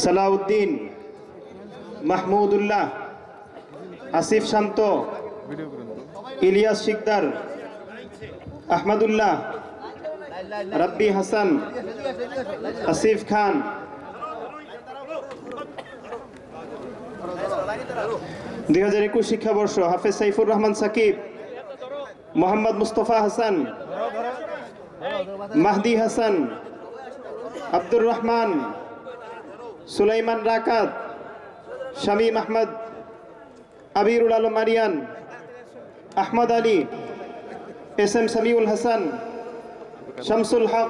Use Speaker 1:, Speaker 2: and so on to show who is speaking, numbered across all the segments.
Speaker 1: সালাউদ্দিন, মাহমুদুল্লাহ, আসিফ শান্ত, ইলিয়াস শিকদার, আহমদুল্লাহ, রাব্বি হাসান, আসিফ খান। 2021 শিক্ষাবর্ষ হাফেজ সাইফুর রহমান সাকিব, মোহাম্মদ মুস্তফা হাসান, মাহদি হাসান, আব্দুর রহমান, সুলাইমান রাকাত, শামীম আহমদ, আবিরুল আলম আরিয়ান, আহমদ আলী, এস এম সামিউল হাসান, শামসুল হক,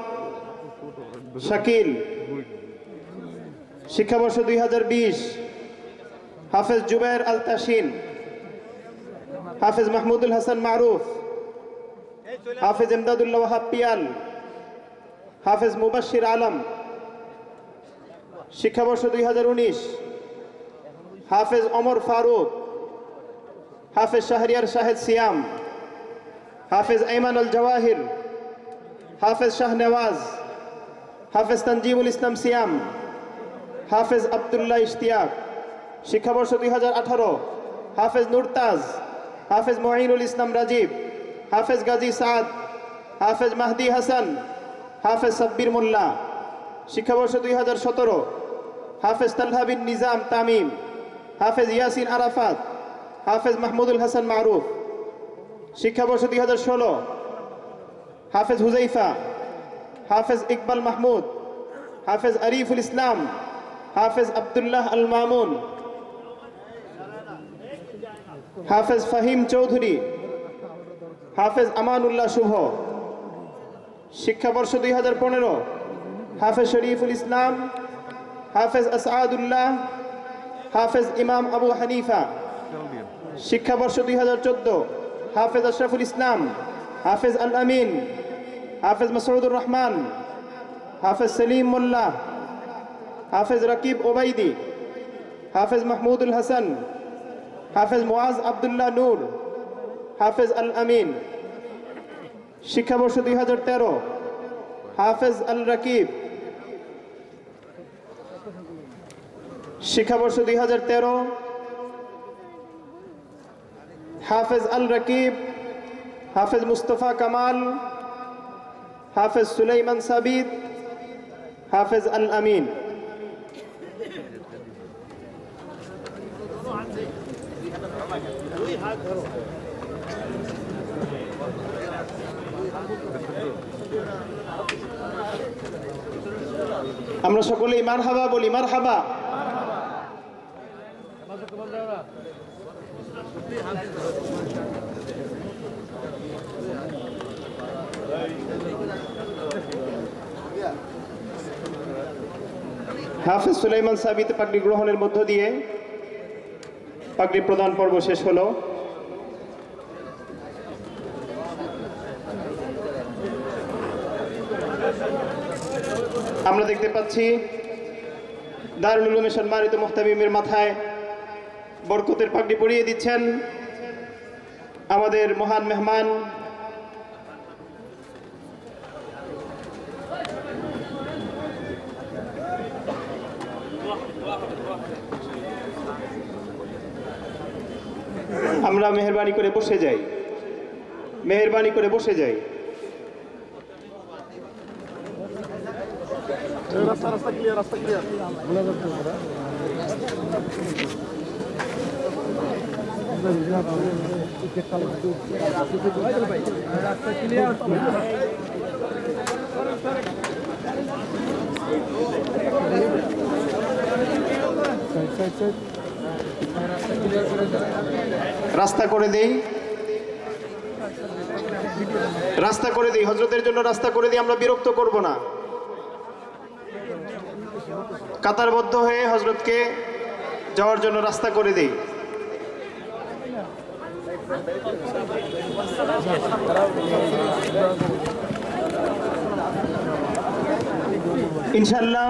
Speaker 1: শাকিল। শিক্ষাবর্ষ 2020 হাফেজ জুবায়ের আল তাসিন, হাফেজ মাহমুদুল হাসান মারুফ, হাফেজ ইমদাদুল্লাহ ওয়াহাব পিয়াল, হাফেজ মুবাশশির আলম। শিক্ষাবর্ষ 2019 হাফেজ ওমর ফারুক, হাফেজ শাহরিয়ার শাহেদ সিয়াম, হাফেজ আইমান আল জওয়াহির, হাফেজ শাহনেওয়াজ, হাফেজ তানজিমুল ইসলাম সিয়াম, হাফেজ আব্দুল্লাহ ইশতিয়াক। শিক্ষাবর্ষ 2018 হাফেজ নুরতাজ, হাফেজ মুঈনুল ইসলাম রাজীব, হাফেজ গাজী সাদ, হাফেজ মাহদি হাসান, হাফেজ সাব্বির মোল্লা। শিক্ষাবর্ষ 2017 হাফেজ তালহা বিন নিজাম তামিম, হাফেজ ইয়াসিন আরাফাত, হাফেজ মাহমুদুল হাসান মারুফ। শিক্ষাবর্ষ 2016 হাফেজ হুজাইফা, হাফেজ ইকবাল মাহমুদ, হাফেজ আরিফুল ইসলাম, হাফেজ আব্দুল্লাহ আল মামুন, হাফেজ ফাহিম চৌধুরী, হাফেজ আমানুল্লাহ শুভ। শিক্ষাবর্ষ 2015 হাফেজ শরীফুল ইসলাম, হাফেজ আসাদুল্লাহ, হাফেজ ইমাম আবু হানিফা। শিক্ষাবর্ষ 2014 হাফেজ আশরাফুল ইসলাম, হাফেজ আল আমিন, হাফেজ মাসউদুর রহমান, হাফেজ সেলিম মোল্লা, হাফেজ রাকিব ওবাইদি, হাফেজ মাহমুদুল হাসান, হাফেজ মুআজ আব্দুল্লাহ নূর, হাফেজ আল আমিন। শিক্ষাবর্ষ 2013 হাফেজ আল রাকিব। শিক্ষাবর্ষ 2013 হাফেজ আল রাকিব, হাফেজ মুস্তফা কামাল, হাফেজ সুলাইমান সাবিত, হাফেজ আল আমিন। আমরা সকলেই মারহাবা বলি, মারহাবা। হাফেজ সুলাইমান সাবিত পাগড়ি গ্রহণের মধ্য দিয়ে পাগড়ি প্রদান পর্ব শেষ হলো। আমরা দেখতে পাচ্ছি দারুল উলুমের সম্মানিত মুহতামিমের মাথায় বরকতের পাগড়ি পরিয়ে দিচ্ছেন আমাদের মহান মেহমান আমরা মেহেরবানি করে বসে যাই, মেহেরবানি করে বসে যাই।
Speaker 2: রাস্তা রাস্তা ক্লিয়ার, রাস্তা ক্লিয়ার। রাস্তা ক্লিয়ার।
Speaker 1: রাস্তা করে দেই, রাস্তা করে দেই, হজরতের জন্য রাস্তা করে দিই। আমরা বিরক্ত করব না, কাতারবদ্ধ হয়ে হজরতকে যাওয়ার জন্য রাস্তা করে দেই। ইনশাআল্লাহ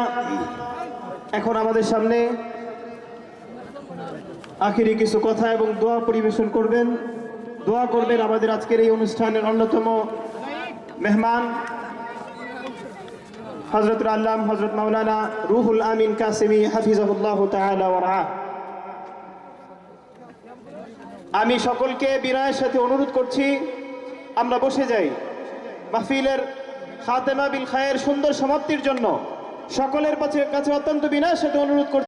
Speaker 1: এখন আমাদের সামনে আখিরি কিছু কথা এবং দোয়া পরিবেশন করবেন, দোয়া করবেন আমাদের আজকের এই অনুষ্ঠানের অন্যতম মেহমান হযরত আল্লাম হযরত মাওলানা রুহুল আমিন কাসেমি হাফিজাহুল্লাহ তাআলা ওয়া রাআহ। আমি সকলকে বিনয়ের সাথে অনুরোধ করছি আমরা বসে যাই। মাহফিলের খাতেমা বিল খায়ের সুন্দর সমাপ্তির জন্য সকলের কাছে অত্যন্ত বিনয়ের সাথে অনুরোধ করছি।